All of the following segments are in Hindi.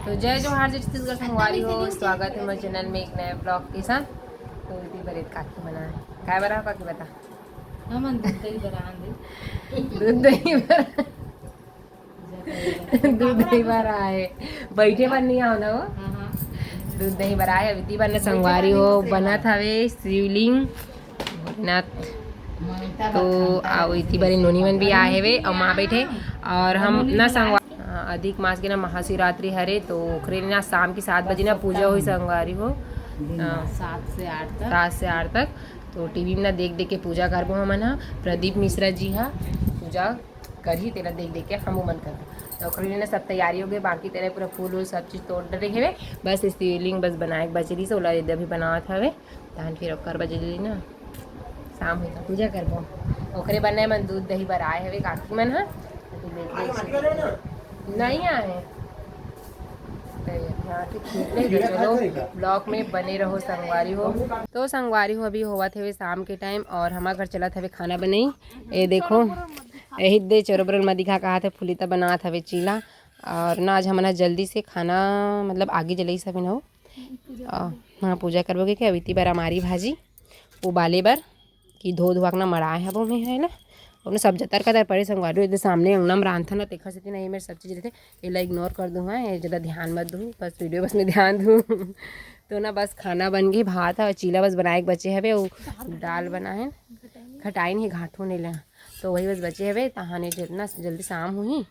तो जय जोहार जय छत्तीसगढ़ संगवारी हो, स्वागत है मेरे चैनल में एक नए ब्लॉग के साथ। तो इतनी बरेत काकी बना है, काय बना हो काकी बता। हम दूध दही बना दे दूध दही बना दूध दही बना है, बैठे पर नहीं आओ ना वो। हाँ दूध दही बना है, अभी बना संगवारी हो बना था वे शिवलिंग भोलेनाथ। तो आओ इतनी बड़ी नोनी मन भी आए वे और माँ बैठे और हम ना संगवारी अधिक मास के ना महाशिवरात्रि हरे, तो ओखरे ना शाम की 7 बजे ना पूजा हुई संगवारी हो 7 से 8 तक 7 से 8 तक। तो टीवी में ना देख देख के पूजा करबो हमन हा। प्रदीप मिश्रा जी हा पूजा करही तेला देख देख के हम मन कर। तो ओखरे ना सब तैयारी हो गए, बाकी तेरे पूरा फूल वूल सब चीज़ तोड़ डरे हेवे, बस शिवलिंग बस बनाए बचरी से ओला अभी बनावत हवे। तहन फिर ओकर बजली ना शाम हुई तो पूजा करबो। ओखरे बनने मन दूध दही बराए हवे काकी मन हा। नहीं आए चलो ब्लॉग में बने रहो संगवारी हो। तो संगवारी हो अभी होवा थे शाम के टाइम और हमारे घर चला था खाना बनाई। ये देखो यही दे चरोबर में दिखा कहा थे फुलिता बना था चीला। और ना आज हमारा जल्दी से खाना मतलब आगे जलाई सब ना हो। हाँ पूजा करबोगे क्या अभी बार हमारी भाजी उबाले बर कि धो धुआ ना मड़ाए है वो में है ना। और सब जतर कतर पड़े संगवारी इधर सामने अंगना में रांधा ना देखा से नहीं मेरे सब चीज़ रहते ये इग्नोर कर दूँ। हाँ ये ज़्यादा ध्यान मत दूँ, बस वीडियो बस में ध्यान दूँ। तो ना बस खाना बन गई, भात है और चीला बस बनाए के बचे हवे, वो दाल बना है खटाई नहीं घाटू नहीं ला। तो वही बस बचे हवे तहाने जितना जल्दी शाम हुई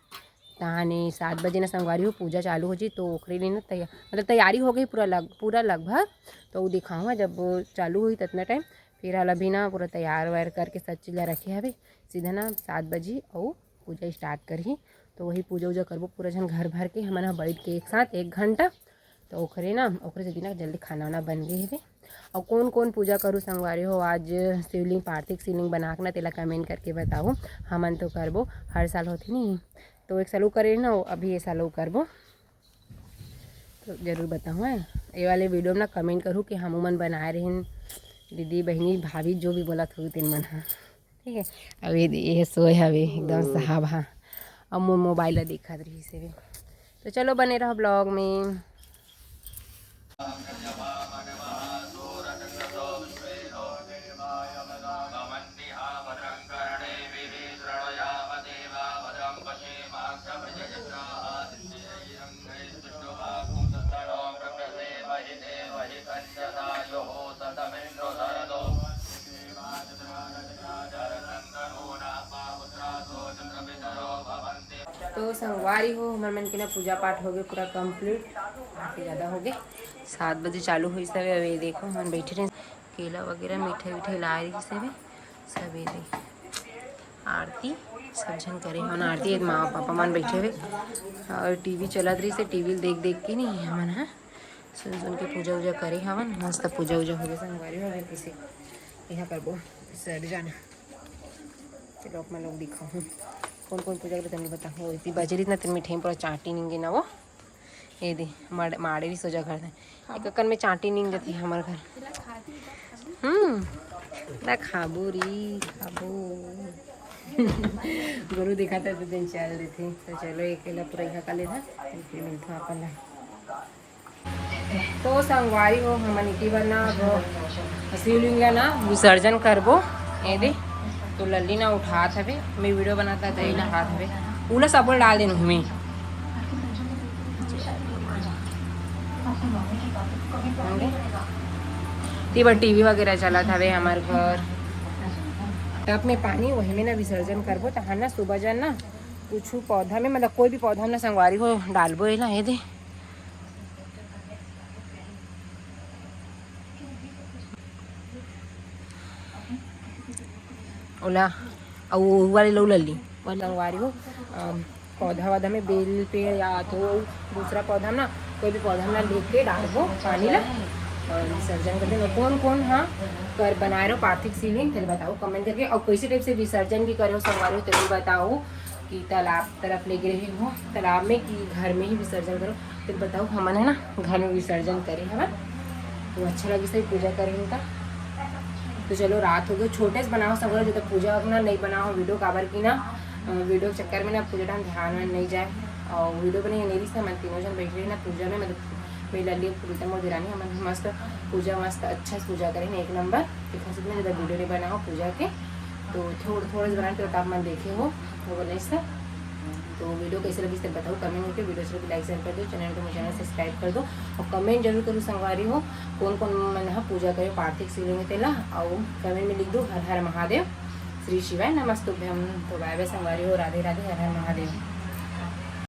तहाने 7 बजे ना संगवारी हो पूजा चालू हो जी। तो ओखरे लिए ना मतलब तैयारी हो गई पूरा लगभग। तो वो दिखाऊँगा जब चालू हुई ततना टाइम फिर हाल अभी ना पूरा तैयार वैयार करके सब चीज़ रखे हवे सीधा ना 7 बजे और पूजा स्टार्ट करही। तो वही पूजा वूजा करबो पूरा जन घर भर के हमारा बैठ के एक साथ 1 घंटा। तो ओखरे से ना जल्दी खाना वाना बन गए है। और कौन कौन पूजा करूँ संगवारी हो आज शिवलिंग पार्थिव शिवलिंग बना के ना तेला कमेंट करके बताओ। हमन तो करबो हर साल होती नहीं, तो एक साल करे ना अभी ये साल करबो तो ज़रूर बताऊँ है। ये वाले वीडियो में ना कमेंट करूँ कि हम मन बनाए रहे दीदी बहनी भाभी जो भी बोला थोड़ी तीन मन। हाँ ठीक है। अब ये सोए हवे एकदम साहब। हाँ अब मोबाइल देखा रही से भी। तो चलो बने रहो ब्लॉग में। तो संगवारी हो हमारे मन के ना पूजा पाठ हो गए पूरा कंप्लीट, काफ़ी ज़्यादा हो गए। 7 बजे चालू हुई सब। अभी देखो हम बैठे रहे केला वगैरह मीठे वीठे ला रही सब ये आरती सब जन करे हम आरती माँ पापा मन बैठे हुए और टीवी चलत रही से टीवी देख देख के नहीं हमन हाँ सुन सुन के पूजा वूजा करे हमन मस्त पूजा वूजा हो गए संगवारी हो गए किसी यहाँ करबो सर जाना। चलो मैं लोग दिखाऊँ कौन कौन पूजा करे तुमने बताओ। इतनी बजरी ना तुम मीठे पूरा चाटी निंगे ना वो ये दे माड़े भी सोजा कर एक अकन में चाटी निंग जाती है हमारे घर। ना खाबो री खाबो। गुरु देखा था तो दिन चल रही थी। तो चलो अकेला पूरा यहाँ का लेना फिर मिलता अपन। तो संगवारी हो हम इटी बना शिवलिंग ना विसर्जन करबो ये दे। तो लल्ली ना उठा था मैं वीडियो बनाता था ये उठा था पूरा सब डाल देना हमें। टीवी वगैरह चला था हमारे घर टब में पानी वही में ना विसर्जन करबो। तो हाँ ना सुबह जन ना कुछ पौधा में मतलब कोई भी पौधा ना संगवारी हो डालबो है ना ये दे। ओला और वाले लो लल्ली संगवारी हो पौधा वौधा में बेल पे या तो दूसरा पौधा ना कोई भी पौधा ना लेके डालबो पानी ला और विसर्जन कर देना। कौन कौन हाँ कर बनाए रहो पार्थिव शिवलिंग तेल बताओ कमेंट करके। और कैसे टाइप से विसर्जन भी करे हो संगवारी हो तेल बताओ कि तालाब तरफ ले गए हो तालाब में कि घर में ही विसर्जन करो फिर बताओ। हमन है ना घर में विसर्जन करें हमन तो अच्छा लगे सही पूजा करें उनका। तो चलो रात हो गई छोटे से बनाओ सब जब पूजा ना नहीं बनाओ वीडियो काबर की ना वीडियो के चक्कर में ना पूजा टाइम ध्यान नहीं जाए और वीडियो बनी नहीं से मैं तीनों जन बैठ रही ना पूजा में, मतलब मेरी लल्ली प्रीतम और दिरानी हम मस्त पूजा मस्त अच्छा से पूजा करें एक नंबर। दिखा सकते हैं, जब वीडियो नहीं बनाओ पूजा के तो थोड़े से बनाने तो आप मन देखे हो वो बोले सर। तो वीडियो कैसे लगी सर बताओ कमेंट करके, वीडियो से लाइक शेयर कर दो, चैनल को चैनल सब्सक्राइब कर दो और कमेंट जरूर करो संगवारी हो कौन कौन मन पूजा करे पार्थिक शिवलिंग तेला, और कमेंट में लिख दो हर हर महादेव, श्री शिवाय नमस्तुभ्यम। तो बाय बाय संगवारी हो, राधे राधे, हर हर महादेव।